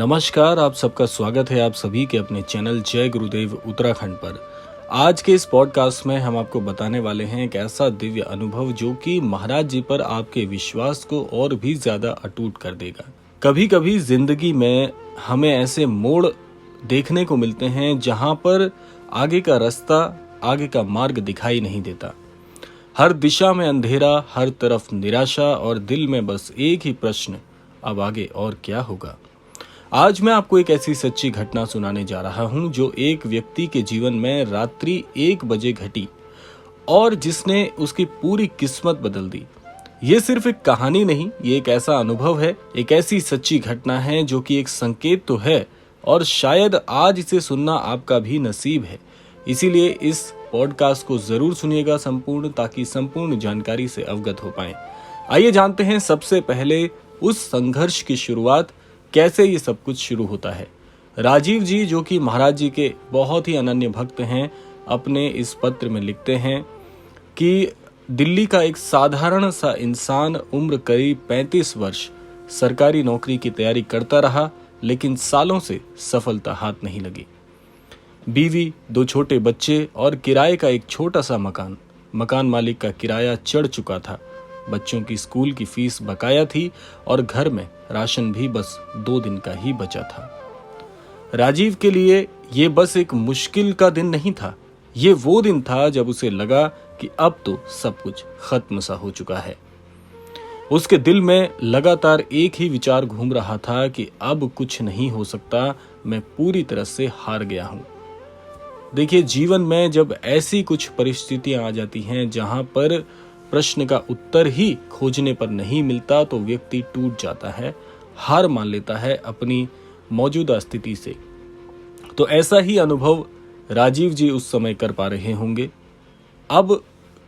नमस्कार, आप सबका स्वागत है आप सभी के अपने चैनल जय गुरुदेव उत्तराखंड पर। आज के इस पॉडकास्ट में हम आपको बताने वाले हैं एक ऐसा दिव्य अनुभव जो कि महाराज जी पर आपके विश्वास को और भी ज्यादा अटूट कर देगा। कभी कभी जिंदगी में हमें ऐसे मोड़ देखने को मिलते हैं जहां पर आगे का रास्ता, आगे का मार्ग दिखाई नहीं देता। हर दिशा में अंधेरा, हर तरफ निराशा और दिल में बस एक ही प्रश्न, अब आगे और क्या होगा। आज मैं आपको एक ऐसी सच्ची घटना सुनाने जा रहा हूं जो एक व्यक्ति के जीवन में रात्रि 1 बजे घटी और जिसने उसकी पूरी किस्मत बदल दी। ये सिर्फ एक कहानी नहीं, ये एक ऐसा अनुभव है, एक ऐसी सच्ची घटना है जो कि एक संकेत तो है और शायद आज इसे सुनना आपका भी नसीब है। इसीलिए इस पॉडकास्ट को जरूर सुनिएगा संपूर्ण, ताकि संपूर्ण जानकारी से अवगत हो पाएं। आइए जानते हैं सबसे पहले उस संघर्ष की शुरुआत, कैसे ये सब कुछ शुरू होता है। राजीव जी, जो कि महाराज जी के बहुत ही अनन्य भक्त हैं, अपने इस पत्र में लिखते हैं कि दिल्ली का एक साधारण सा इंसान, उम्र करीब 35 वर्ष, सरकारी नौकरी की तैयारी करता रहा, लेकिन सालों से सफलता हाथ नहीं लगी। बीवी, 2 छोटे बच्चे और किराए का एक छोटा सा मकान। मकान मालिक का किराया चढ़ चुका था, बच्चों की स्कूल की फीस बकाया थी और घर में राशन भी बस 2 दिन का ही बचा था। राजीव के लिए ये बस एक मुश्किल का दिन नहीं था, ये वो दिन था जब उसे लगा कि अब तो सब कुछ खत्म सा हो चुका है। उसके दिल में लगातार एक ही विचार घूम रहा था कि अब कुछ नहीं हो सकता, मैं पूरी तरह से हार गया हूं। देखिए, जीवन में जब ऐसी कुछ परिस्थितियां आ जाती हैं जहां पर प्रश्न का उत्तर ही खोजने पर नहीं मिलता, तो व्यक्ति टूट जाता है, हार मान लेता है अपनी मौजूदा स्थिति से। तो ऐसा ही अनुभव राजीव जी उस समय कर पा रहे होंगे। अब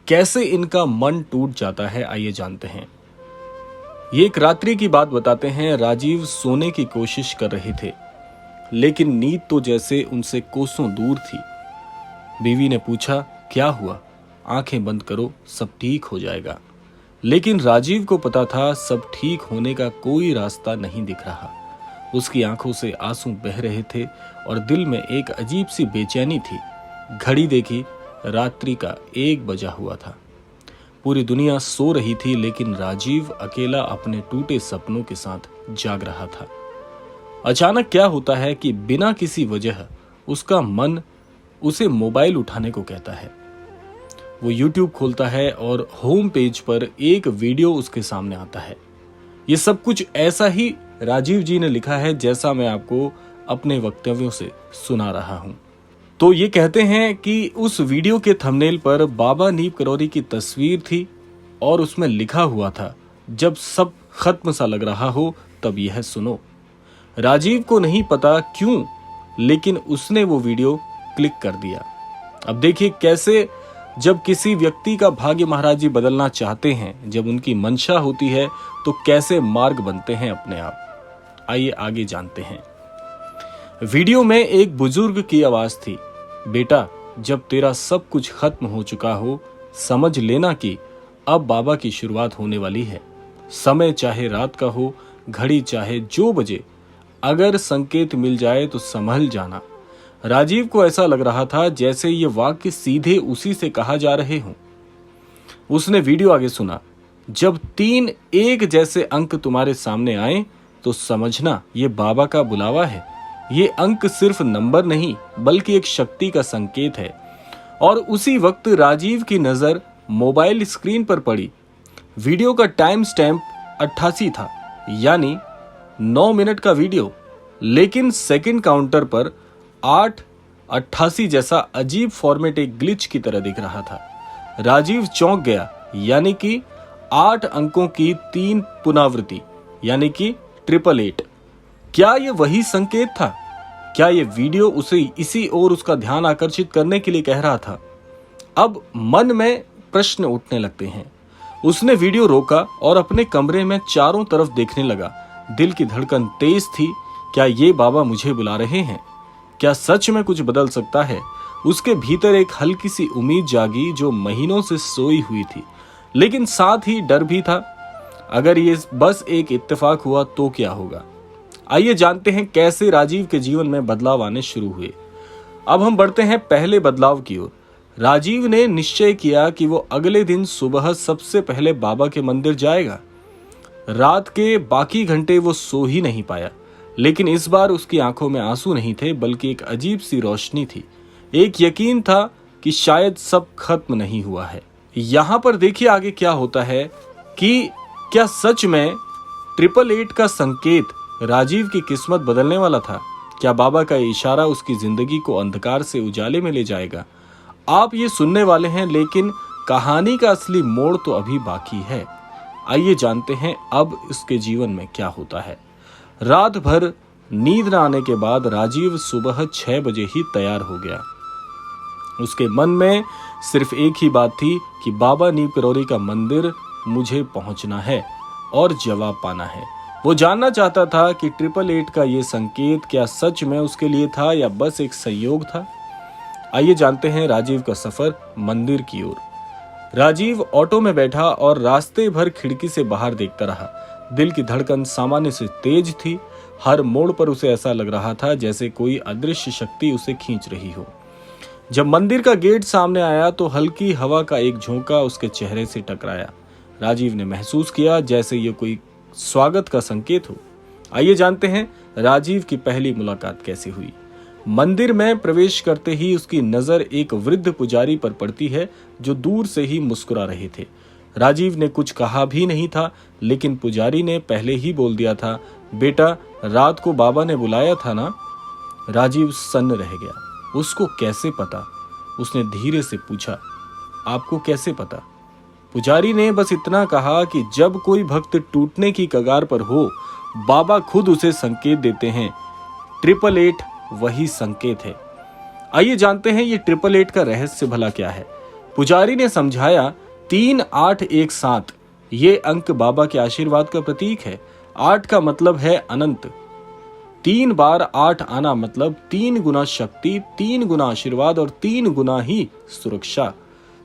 कैसे इनका मन टूट जाता है, आइए जानते हैं। ये एक रात्रि की बात बताते हैं। राजीव सोने की कोशिश कर रहे थे, लेकिन नींद तो जैसे उनसे कोसों दूर थी। बीवी ने पूछा, क्या हुआ? आंखें बंद करो, सब ठीक हो जाएगा। लेकिन राजीव को पता था सब ठीक होने का कोई रास्ता नहीं दिख रहा। उसकी आंखों से आंसू बह रहे थे और दिल में एक अजीब सी बेचैनी थी। घड़ी देखी, रात्रि का 1 बजा हुआ था। पूरी दुनिया सो रही थी, लेकिन राजीव अकेला अपने टूटे सपनों के साथ जाग रहा था। अचानक क्या होता है कि बिना किसी वजह उसका मन उसे मोबाइल उठाने को कहता है। वो YouTube खोलता है और होम पेज पर एक वीडियो उसके सामने आता है। ये सब कुछ ऐसा ही राजीव जी ने लिखा है जैसा मैं आपको अपने वक्तव्यों से सुना रहा हूं। तो ये कहते हैं कि उस वीडियो के थंबनेल पर बाबा नीम करौरी की तस्वीर थी और उसमें लिखा हुआ था, जब सब खत्म सा लग रहा हो तब यह सुनो। राजीव को नहीं पता क्यों, लेकिन उसने वो वीडियो क्लिक कर दिया। अब देखिए कैसे जब किसी व्यक्ति का भाग्य महाराज जी बदलना चाहते हैं, जब उनकी मंशा होती है, तो कैसे मार्ग बनते हैं अपने आप। आइए आगे जानते हैं। वीडियो में एक बुजुर्ग की आवाज थी, बेटा, जब तेरा सब कुछ खत्म हो चुका हो, समझ लेना कि अब बाबा की शुरुआत होने वाली है। समय चाहे रात का हो, घड़ी चाहे जो बजे, अगर संकेत मिल जाए तो संभल जाना। राजीव को ऐसा लग रहा था जैसे ये वाक्य सीधे उसी से कहा जा रहे हों। उसने वीडियो आगे सुना, जब 3 एक जैसे अंक तुम्हारे सामने आए तो समझना ये बाबा का बुलावा है। ये अंक सिर्फ नंबर नहीं, बल्कि एक शक्ति का संकेत है। और उसी वक्त राजीव की नजर मोबाइल स्क्रीन पर पड़ी। वीडियो का टाइम स्टैम्प 88 था, यानी 9 मिनट का वीडियो, लेकिन सेकंड काउंटर पर 8:88 जैसा अजीब फॉर्मेट एक ग्लिच की तरह दिख रहा था। राजीव चौंक गया, यानी कि 8 अंकों की 3 पुनरावृत्ति, यानी कि 888। क्या ये वही संकेत था? क्या ये वीडियो उसे इसी ओर उसका ध्यान आकर्षित करने के लिए कह रहा था? अब मन में प्रश्न उठने लगते हैं। उसने वीडियो रोका और अपने कमरे में चारों तरफ देखने लगा। दिल की धड़कन तेज थी। क्या ये बाबा मुझे बुला रहे हैं? क्या सच में कुछ बदल सकता है? उसके भीतर एक हल्की सी उम्मीद जागी जो महीनों से सोई हुई थी, लेकिन साथ ही डर भी था। अगर ये बस एक इत्तेफाक हुआ तो क्या होगा? आइए जानते हैं कैसे राजीव के जीवन में बदलाव आने शुरू हुए। अब हम बढ़ते हैं पहले बदलाव की ओर। राजीव ने निश्चय किया कि वो अगले दिन सुबह सबसे पहले बाबा के मंदिर जाएगा। रात के बाकी घंटे वो सो ही नहीं पाया, लेकिन इस बार उसकी आंखों में आंसू नहीं थे, बल्कि एक अजीब सी रोशनी थी। एक यकीन था कि शायद सब खत्म नहीं हुआ है। यहाँ पर देखिए आगे क्या होता है कि क्या सच में 888 का संकेत राजीव की किस्मत बदलने वाला था। क्या बाबा का इशारा उसकी जिंदगी को अंधकार से उजाले में ले जाएगा। आप ये सुनने वाले हैं, लेकिन कहानी का असली मोड़ तो अभी बाकी है। आइए जानते हैं अब इसके जीवन में क्या होता है। रात भर नींद न आने के बाद राजीव सुबह 6 बजे ही तैयार हो गया। उसके मन में सिर्फ एक ही बात थी कि बाबा नीम करोली का मंदिर मुझे पहुंचना है और जवाब पाना है। वो जानना चाहता था कि 888 का ये संकेत क्या सच में उसके लिए था या बस एक संयोग था। आइए जानते हैं राजीव का सफर मंदिर की ओर। राजीव ऑटो में बैठा और रास्ते भर खिड़की से बाहर देखता रहा। दिल की धड़कन सामान्य से तेज थी। हर मोड़ पर उसे ऐसा लग रहा था जैसे कोई अदृश्य शक्ति उसे खींच रही हो। जब मंदिर का गेट सामने आया तो हल्की हवा का एक झोंका उसके चेहरे से टकराया। राजीव ने महसूस किया जैसे ये कोई स्वागत का संकेत हो। आइए जानते हैं राजीव की पहली मुलाकात कैसे हुई। मंदिर में प्रवेश करते ही उसकी नजर एक वृद्ध पुजारी पर पड़ती है जो दूर से ही मुस्कुरा रहे थे। राजीव ने कुछ कहा भी नहीं था, लेकिन पुजारी ने पहले ही बोल दिया था, बेटा रात को बाबा ने बुलाया था ना। राजीव सन्न रह गया। उसको कैसे पता? उसने धीरे से पूछा, आपको कैसे पता? पुजारी ने बस इतना कहा कि जब कोई भक्त टूटने की कगार पर हो, बाबा खुद उसे संकेत देते हैं। 888 वही संकेत है। आइए जानते हैं ये 888 का रहस्य भला क्या है। पुजारी ने समझाया, 3 8 1 7 ये अंक बाबा के आशीर्वाद का प्रतीक है। 8 का मतलब है अनंत। 3 बार 8 आना मतलब 3 गुना शक्ति, 3 गुना आशीर्वाद और 3 गुना ही सुरक्षा।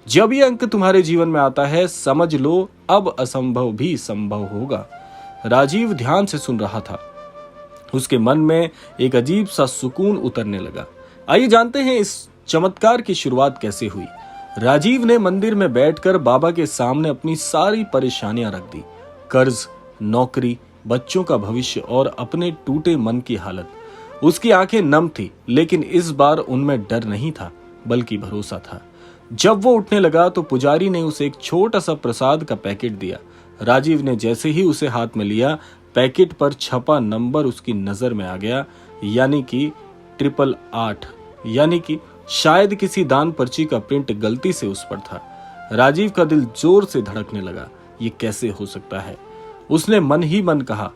जब ये अंक तुम्हारे जीवन में आता है, समझ लो अब असंभव भी संभव होगा। राजीव ध्यान से सुन रहा था। उसके मन में एक अजीब सा सुकून उतरने लगा। आइए जानते हैं इस चमत्कार की शुरुआत कैसे हुई। राजीव ने मंदिर में बैठकर बाबा के सामने अपनी सारी परेशानियां रख दी। कर्ज, नौकरी, बच्चों का भविष्य और अपने टूटे मन की हालत। उसकी आंखें नम थी, लेकिन इस बार उनमें डर नहीं था, बल्कि भरोसा था। जब वो उठने लगा तो पुजारी ने उसे एक छोटा सा प्रसाद का पैकेट दिया। राजीव ने जैसे ही उसे हाथ में लिया, पैकेट पर छपा नंबर उसकी नजर में आ गया, यानी कि 888, यानी कि शायद किसी दान पर्ची का प्रिंट गलती से उस पर था। राजीव का दिल जोर से धड़कने लगा। ये कैसे हो सकता है? उसने मन ही मन कहा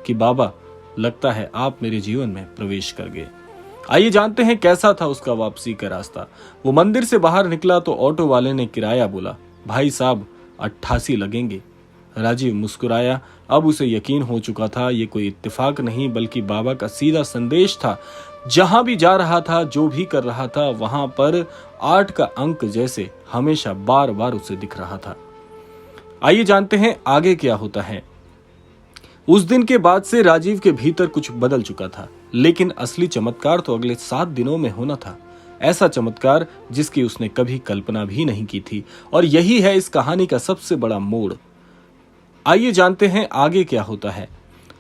कि बाबा, लगता है आप मेरे जीवन में प्रवेश कर गए। आइए जानते हैं कैसा था उसका वापसी का रास्ता। वो मंदिर से बाहर निकला तो ऑटो वाले ने किराया बोला। भाई साहब, 88 लगेंगे। राजीव मुस्कुराया। अब उसे यकीन हो चुका था ये कोई इत्तेफाक नहीं, बल्कि बाबा का सीधा संदेश था। जहां भी जा रहा था, जो भी कर रहा था, वहां पर 8 का अंक जैसे हमेशा बार बार उसे दिख रहा था। आइए जानते हैं आगे क्या होता है। उस दिन के बाद से राजीव के भीतर कुछ बदल चुका था, लेकिन असली चमत्कार तो अगले 7 दिनों में होना था। ऐसा चमत्कार जिसकी उसने कभी कल्पना भी नहीं की थी। और यही है इस कहानी का सबसे बड़ा मोड़। आइए जानते हैं आगे क्या होता है।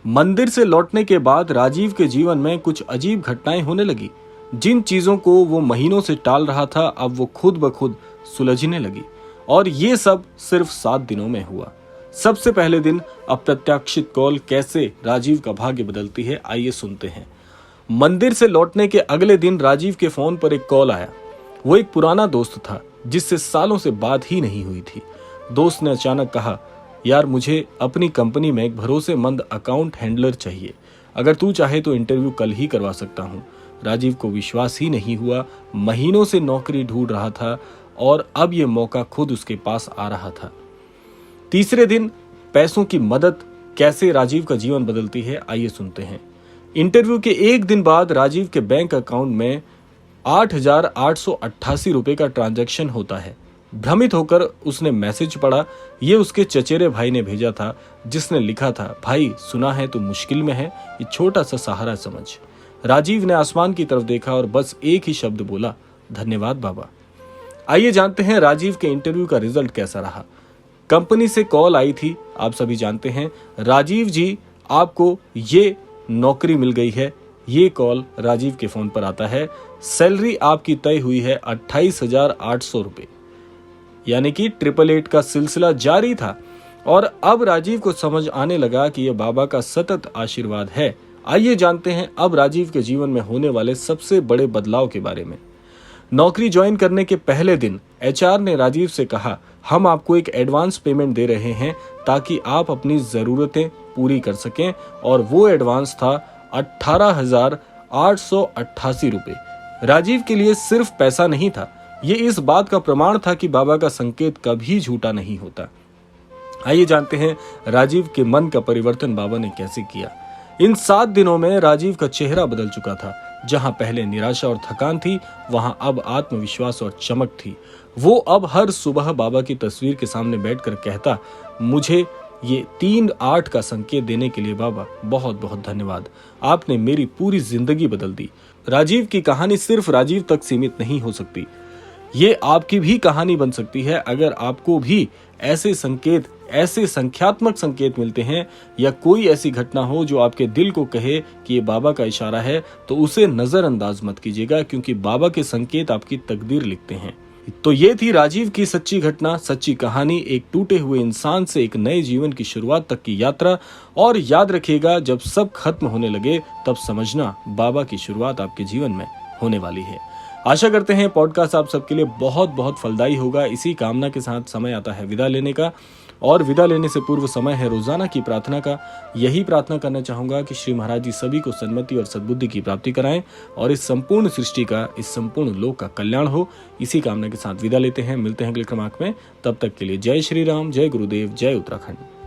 मंदिर से लौटने के बाद राजीव के जीवन में कुछ अजीब घटनाएं होने लगी। जिन चीजों को वो महीनों से टाल रहा था, अब वो खुद ब खुद सुलझने लगी। और ये सब सिर्फ 7 दिनों में हुआ। सबसे पहले दिन अप्रत्याशित कॉल कैसे राजीव का भाग्य बदलती है, आइए सुनते हैं। मंदिर से लौटने के अगले दिन राजीव के फोन पर एक कॉल आया। वो एक पुराना दोस्त था जिससे सालों से बात ही नहीं हुई थी। दोस्त ने अचानक कहा, यार मुझे अपनी कंपनी में एक भरोसेमंद अकाउंट हैंडलर चाहिए। अगर तू चाहे तो इंटरव्यू कल ही करवा सकता हूँ। राजीव को विश्वास ही नहीं हुआ। महीनों से नौकरी ढूंढ रहा था और अब ये मौका खुद उसके पास आ रहा था। तीसरे दिन पैसों की मदद कैसे राजीव का जीवन बदलती है, आइए सुनते हैं। इंटरव्यू के एक दिन बाद राजीव के बैंक अकाउंट में 8,888 रुपए का ट्रांजैक्शन होता है। भ्रमित होकर उसने मैसेज पढ़ा। ये उसके चचेरे भाई ने भेजा था, जिसने लिखा था, भाई सुना है तू मुश्किल में है, ये छोटा सा सहारा समझ। राजीव ने आसमान की तरफ देखा और बस एक ही शब्द बोला, धन्यवाद बाबा। आइए जानते हैं राजीव के इंटरव्यू का रिजल्ट कैसा रहा। कंपनी से कॉल आई थी, आप सभी जानते हैं, राजीव जी आपको ये नौकरी मिल गई है। ये कॉल राजीव के फोन पर आता है। सैलरी आपकी तय हुई है 28,800 रुपए, यानी कि 888 का सिलसिला जारी था। और अब राजीव को समझ आने लगा कि यह बाबा का सतत आशीर्वाद है। आइए जानते हैं अब राजीव के जीवन में होने वाले सबसे बड़े बदलाव के बारे में। नौकरी ज्वाइन करने के पहले दिन एचआर ने राजीव से कहा, हम आपको एक एडवांस पेमेंट दे रहे हैं ताकि आप अपनी जरूरतें पूरी कर सकें, और वो एडवांस था 18,888 रुपए। राजीव के लिए सिर्फ पैसा नहीं था, ये इस बात का प्रमाण था कि बाबा का संकेत कभी झूठा नहीं होता। आइए जानते हैं राजीव के मन का परिवर्तन बाबा ने कैसे किया। इन 7 दिनों में राजीव का चेहरा बदल चुका था। जहां पहले निराशा और थकान थी, वहां अब आत्मविश्वास और चमक थी। वो अब हर सुबह बाबा की तस्वीर के सामने बैठकर कहता, मुझे ये 3-8 का संकेत देने के लिए बाबा बहुत बहुत धन्यवाद, आपने मेरी पूरी जिंदगी बदल दी। राजीव की कहानी सिर्फ राजीव तक सीमित नहीं हो सकती, ये आपकी भी कहानी बन सकती है। अगर आपको भी ऐसे संकेत, ऐसे संख्यात्मक संकेत मिलते हैं, या कोई ऐसी घटना हो जो आपके दिल को कहे कि ये बाबा का इशारा है, तो उसे नजरअंदाज मत कीजिएगा, क्योंकि बाबा के संकेत आपकी तकदीर लिखते हैं। तो ये थी राजीव की सच्ची घटना, सच्ची कहानी, एक टूटे हुए इंसान से एक नए जीवन की शुरुआत तक की यात्रा। और याद रखिएगा, जब सब खत्म होने लगे तब समझना बाबा की शुरुआत आपके जीवन में होने वाली है। आशा करते हैं पॉडकास्ट आप सबके लिए बहुत बहुत फलदायी होगा। इसी कामना के साथ समय आता है विदा लेने का, और विदा लेने से पूर्व समय है रोजाना की प्रार्थना का। यही प्रार्थना करना चाहूंगा कि श्री महाराज जी सभी को सन्मति और सद्बुद्धि की प्राप्ति कराएं, और इस संपूर्ण सृष्टि का, इस संपूर्ण लोक का कल्याण हो। इसी कामना के साथ विदा लेते हैं, मिलते हैं अगले क्रमांक में। तब तक के लिए जय श्री राम, जय गुरुदेव, जय उत्तराखंड।